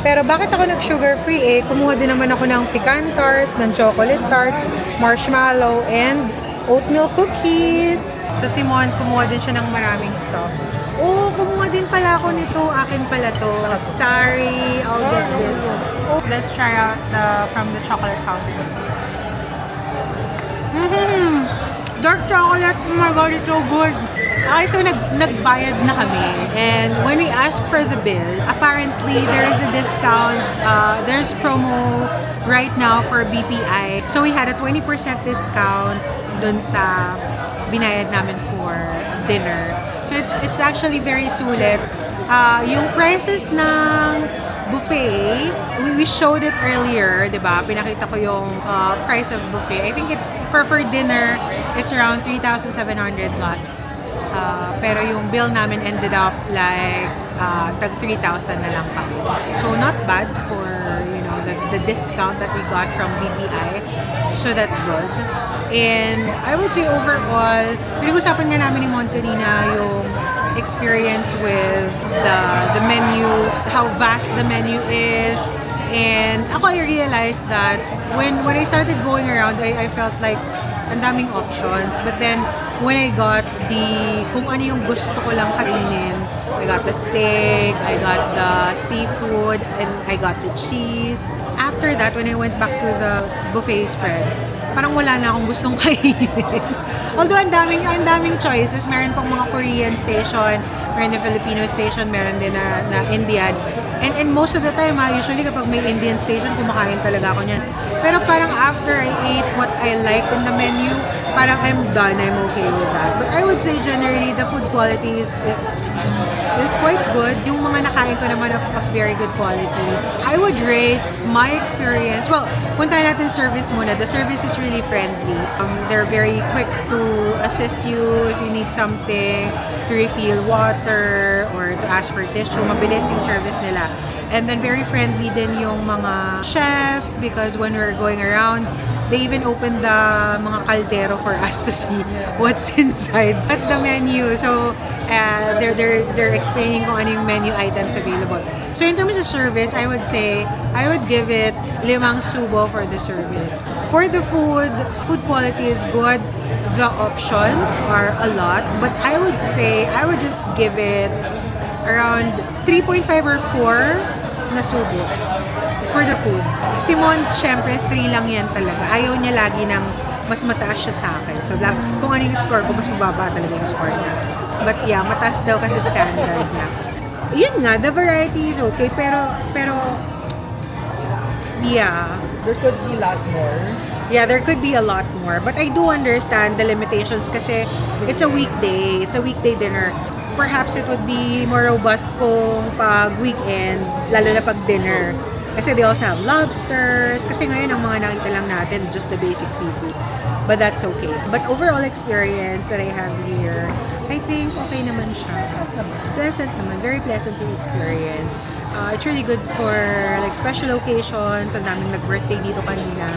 Pero bakit ako nag-sugar-free kumuha din naman ako ng pecan tart, ng chocolate tart, marshmallow, and oatmeal cookies. So si Mon, kumuha din siya ng maraming stuff. Oh, kumuha din pala ako nito. Akin pala to. Sorry, I'll get this. Oh, let's try out from the chocolate house. Dark chocolate. Oh my god, it's so good. Okay, so nagbayad na kami. And when we asked for the bill, apparently there is a discount. There's promo right now for BPI. So we had a 20% discount dun sa binayad namin for dinner. So it's actually very sulit. Yung prices ng buffet, we showed it earlier, di ba? Pinakita ko yung price of buffet. I think it's for dinner, it's around 3,700 plus. Pero yung bill namin ended up like tag 3,000 na lang kami. So not bad for, you know, the discount that we got from BPI. So that's good. And I would say overall, pinag-usapan nga namin ni Mon kanina yung experience with the menu, how vast the menu is. And ako, I realized that when I started going around, I felt like ang daming options. But then, when I got kung ano yung gusto ko lang kainin, I got the steak, I got the seafood, and I got the cheese. After that, when I went back to the buffet spread, parang wala na akong gustong kainin. Although ang daming choices. Meron pang mga Korean station, meron din Filipino station, meron din na Indian. And most of the time, usually kapag may Indian station, kumakain talaga ako niyan. Pero parang after I ate what I like in the menu, parang I'm done, I'm okay with that. But I would say generally, the food quality is quite good. Yung mga nakain ko naman of very good quality. I would rate my experience, well, punta natin service muna. The service is really friendly. They're very quick to assist you if you need something, to refill water, or to ask for tissue. Mabilis yung service nila. And then very friendly din yung mga chefs, because when we're going around, they even open the mga kaldero for us to see what's inside. That's the menu. So they're explaining kung ano yung menu items available. So in terms of service, I would say I would give it 5 subo for the service. For the food quality is good. The options are a lot, but I would say I would just give it around 3.5 or 4 na subo for the food. Simon, syempre, 3 lang yan talaga. Ayaw niya lagi ng mas mataas siya sa akin. So, kung ano yung score ko, mas mababa talaga yung score niya. But yeah, mataas daw kasi standard niya. Yun nga, the variety is okay, pero yeah.
There could be a lot more.
Yeah, there could be a lot more. But I do understand the limitations kasi it's a weekday. It's a weekday dinner. Perhaps it would be more robust kung pag weekend, lalo na pag dinner. Kasi they also have lobsters. Kasi ngayon ang mga nakita lang natin, just the basic seafood. But that's okay. But overall experience that I have here, I think okay naman siya. Pleasant naman. Very pleasant yung experience. It's really good for like special occasions. Ang daming nag-birthday dito kanina.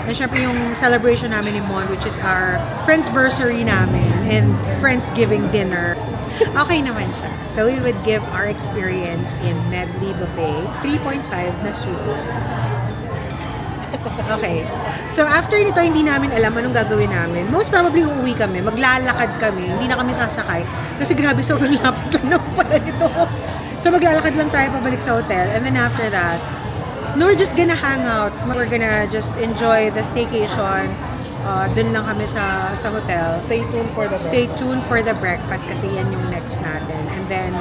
And syempre yung celebration namin ni Mon, which is our friendsversary namin and Friendsgiving dinner. Okay naman siya. So we would give our experience in Medley Buffet 3.5 na sugo. Okay. So after nito, hindi namin alam anong gagawin namin. Most probably uuwi kami. Maglalakad kami. Hindi na kami sasakay. Kasi grabe, sobrang lapit lang naman pala nito. So maglalakad lang tayo pabalik sa hotel. And then after that, no, we're just gonna hang out. We're gonna just enjoy the staycation. Dun lang kami sa hotel.
Stay tuned for the
Stay tuned for the breakfast kasi yan yung next natin. And then,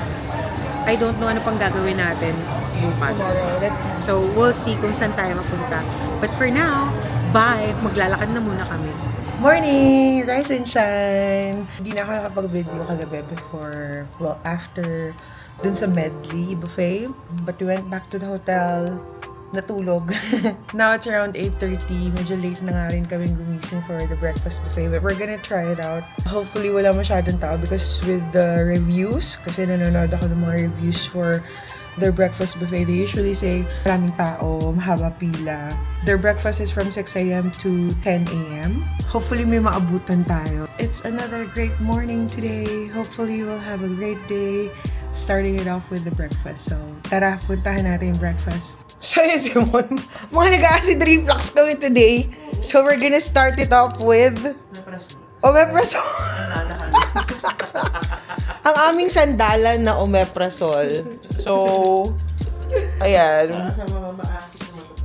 I don't know ano pang gagawin natin bukas.
tomorrow. Let's see.
So, we'll see kung saan tayo mapunta. But for now, bye! Maglalakad na muna kami.
Morning! Rise and shine! Hindi na ako nakapag-video kagabi before, well, after dun sa Medley Buffet. But we went back to the hotel, natulog. Now it's around 8:30. Medyo late na nga rin kaming gumising for the breakfast buffet. But we're gonna try it out. Hopefully wala masyadong tao because with the reviews, kasi nanonood ako ng mga reviews for their breakfast buffet, they usually say maraming tao, mahaba pila. Their breakfast is from 6 a.m. to 10 a.m. Hopefully may maabutan tayo. It's another great morning today. Hopefully we'll have a great day. Starting it off with the breakfast. So, tara, puntahan natin yung breakfast. So, yun si Mon. Mga nag-acid reflux kami today. So, we're gonna start it off with omeprazole. Ang aming sandalan na omeprazole. So, ayan.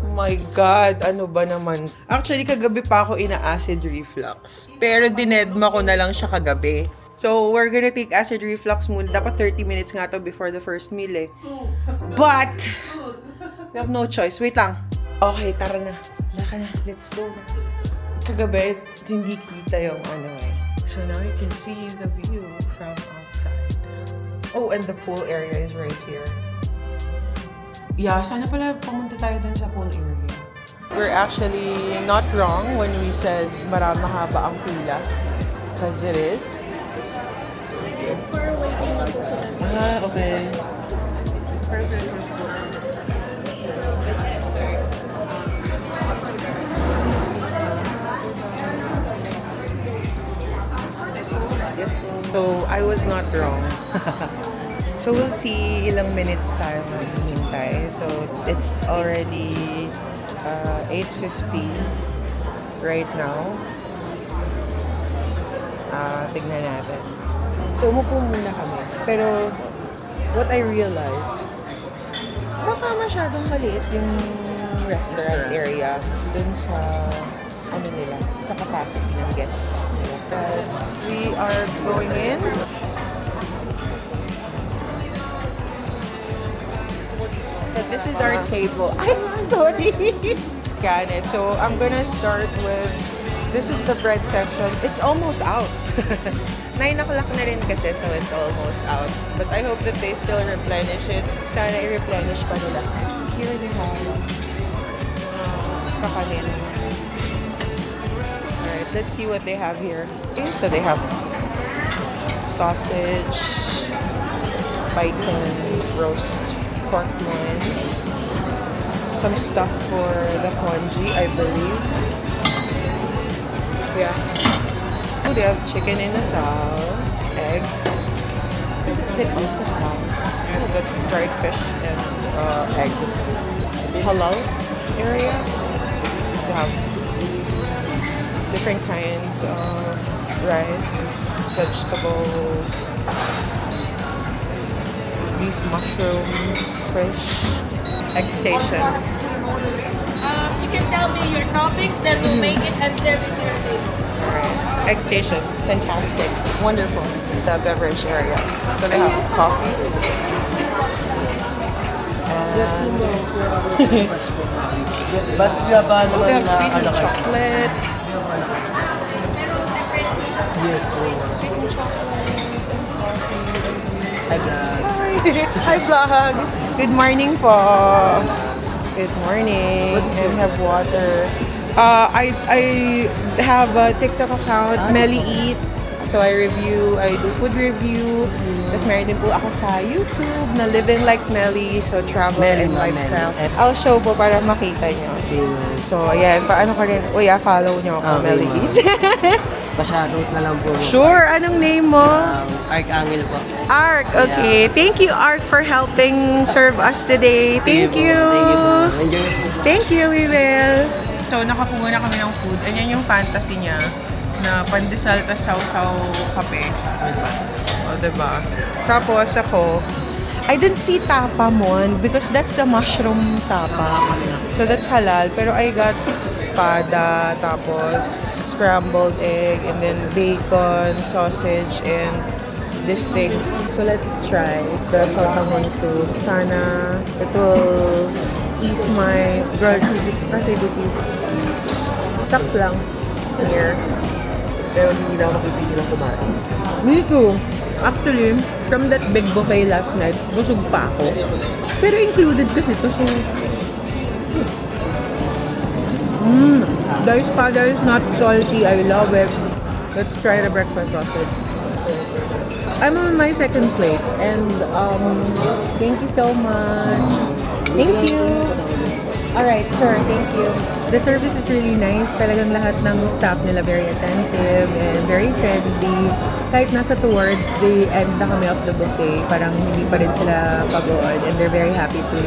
Oh my God, ano ba naman? Actually, kagabi pa ako ina-acid reflux. Pero dinedma ko na lang siya kagabi. So, we're gonna take acid reflux muna. Dapat 30 minutes nga to before the first meal eh. But, we have no choice. Wait lang. Okay, tara na. Laka na. Let's go na. Kagabi, hindi kita yung ano eh. So now you can see the view from outside. Oh, and the pool area is right here. Yeah, sana pala pumunta tayo dun sa pool area. We're actually not wrong when we said mahaba ang pila. Because it is.
For waiting lang po sila.
Ah, okay. So, I was not wrong. So, we'll see ilang minutes tayo maghihintay. So, it's already 8:50 right now. Tignan natin. So, umupo muna kami. Pero, what I realized, baka masyadong maliit yung restaurant area dun sa, ano nila, sa capacity ng guests nila. But, we are going in. So, this is our table. I'm sorry. Got it. So, I'm gonna start with, this is the bread section. It's almost out. 9 o'clock na rin kasi, so it's almost out. But I hope that they still replenish it. Sana i-replenish pa nila. Here they have kakanin. Alright, let's see what they have here. Okay, so they have sausage, bacon, roast pork loin, some stuff for the congee, I believe. Yeah. Oh, they have chicken in asal, eggs. They also have the dried fish and egg. Halal area. They have different kinds of rice, vegetable, beef, mushroom, fish, egg station.
You can tell me your topics, then we'll make it and serve it to your table.
Egg station, fantastic, wonderful. The beverage area. So they have coffee.
But you have
They have sweet and chocolate.
Yes,
Sweet and chocolate.
Hi, vlog.
Hi, vlog. Good morning po. Good morning.
What is
And
it?
we have water.
I have a TikTok account, Melly Eats. So I do food review. Tapos meron din po ako sa YouTube na Living Like Melly. So travel
Melly,
and
ma'am,
lifestyle.
Melly.
I'll show po para makita nyo. So ayan, paano ko rin, follow nyo ako,
Okay,
Melly
ma'am.
Eats.
Pa-shoutout na lang po.
Sure, anong name mo?
Archangel po.
Ark, okay. Thank you, Ark, for helping serve us today. Thank
Sige po.
you.
Thank you po. Enjoy po.
Thank you, we will. So, nakakuha na kami ng food. Ayan yung fantasy niya na pandesal tas sausaw kape. O, diba? Tapos ako, I didn't see tapa mon because that's a mushroom tapa. So, that's halal. Pero I got espada, tapos scrambled egg, and then bacon, sausage, and this thing. So, let's try the saltamon soup. Sana it will ease my blood acidity. Sucks lang here.
Pero hindi na ako mapipigilan kumain.
Me too. Actually, from that big buffet last night, busog pa ako. Pero included kasi to, so... The espada is not salty. I love it. Let's try the breakfast sausage. I'm on my second plate and thank you so much. Thank you. Alright, sure. Thank you. The service is really nice. Talagang lahat ng staff nila very attentive and very friendly. Kahit nasa towards the end na kami of the buffet, parang hindi pa rin sila pagod and they're very happy to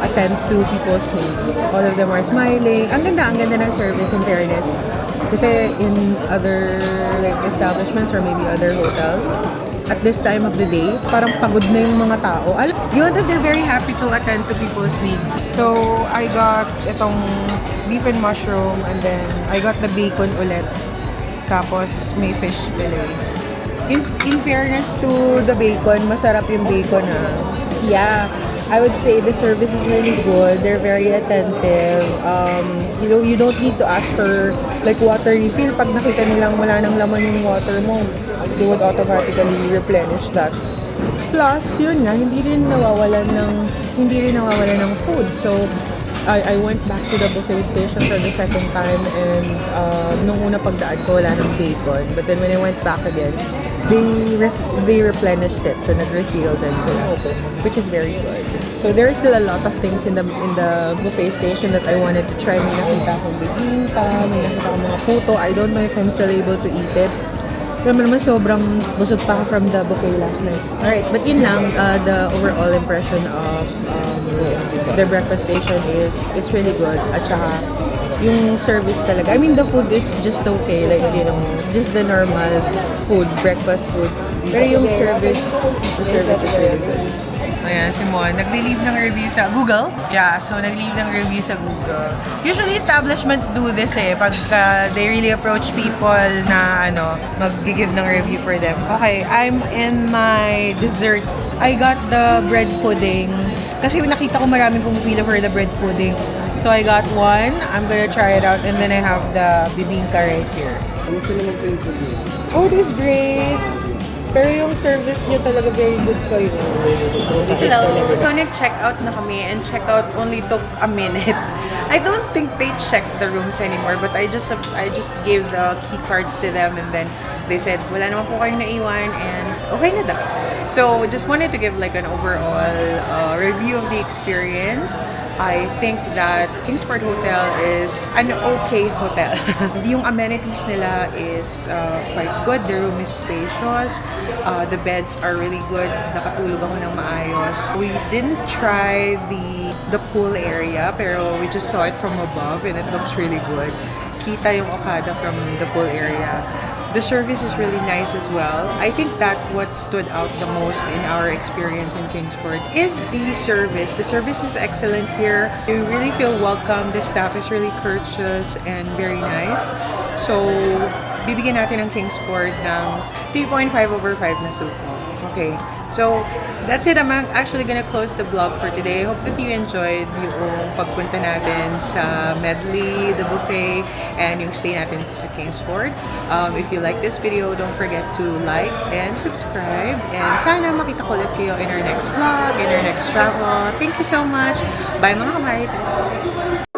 attend to people's needs. All of them are smiling. Ang ganda ng service in fairness. Kasi in other like establishments or maybe other hotels, at this time of the day, parang pagod na yung mga tao. Yun, tas they're very happy to attend to people's needs. So, I got itong beef and mushroom and then I got the bacon ulit. Tapos, may fish fillet. In fairness to the bacon, masarap yung bacon Yeah, I would say the service is really good. They're very attentive. You don't need to ask for like water refill. Pag nakita nilang wala nang laman yung water mo, they would automatically replenish that. Plus, yun nga, hindi rin nawawalan ng food. So, I went back to the buffet station for the second time and nung una pagdaan ko wala ng bacon. But then when I went back again, they replenished it. So nag-refill din sila, which is very good. So there are still a lot of things in the buffet station that I wanted to try. May nakita akong bibingka, may nakita akong mga puto. I don't know if I'm still able to eat it. Pero naman sobrang busog pa ako from the buffet last night. Alright, but yun lang, the overall impression of the breakfast station is, it's really good. At saka, yung service talaga. I mean, the food is just okay. Like, just the normal food, breakfast food. Pero yung the service is really good. Ayan, si Mon, nag-leave ng review sa Google. Yeah, so nag-leave ng review sa Google. Usually, establishments do this pag they really approach people na mag-give ng review for them. Okay, I'm in my desserts. I got the bread pudding. Kasi nakita ko maraming pumipila for the bread pudding. So I got one. I'm gonna try it out. And then I have the bibingka right here.
Gusto naman po yung food niyo.
Food is great. Pero yung service niyo talaga very good kayo. Hello. So, nag-check out na kami and check out only took a minute. I don't think they check the rooms anymore, but I just gave the key cards to them and then they said, wala naman po kayong naiwan and okay na daw. So, just wanted to give like an overall review of the experience. I think that Kingsport Hotel is an okay hotel. Yung amenities nila is quite good. The room is spacious. The beds are really good. Nakatulog ako ng maayos. We didn't try the pool area, pero we just saw it from above and it looks really good. Kita yung Okada from the pool area. The service is really nice as well. I think that what stood out the most in our experience in Kingsport is the service. The service is excellent here. You really feel welcome. The staff is really courteous and very nice. So, bibigyan natin ng Kingsport ng 3.5/5 na suko. Okay. So, that's it. I'm actually gonna close the vlog for today. I hope that you enjoyed yung pagpunta natin sa Medley, the buffet, and yung stay natin sa Kingsport. If you like this video, don't forget to like and subscribe. And sana makita ko ulit kayo in our next vlog, in our next travel. Thank you so much. Bye mga kamarites!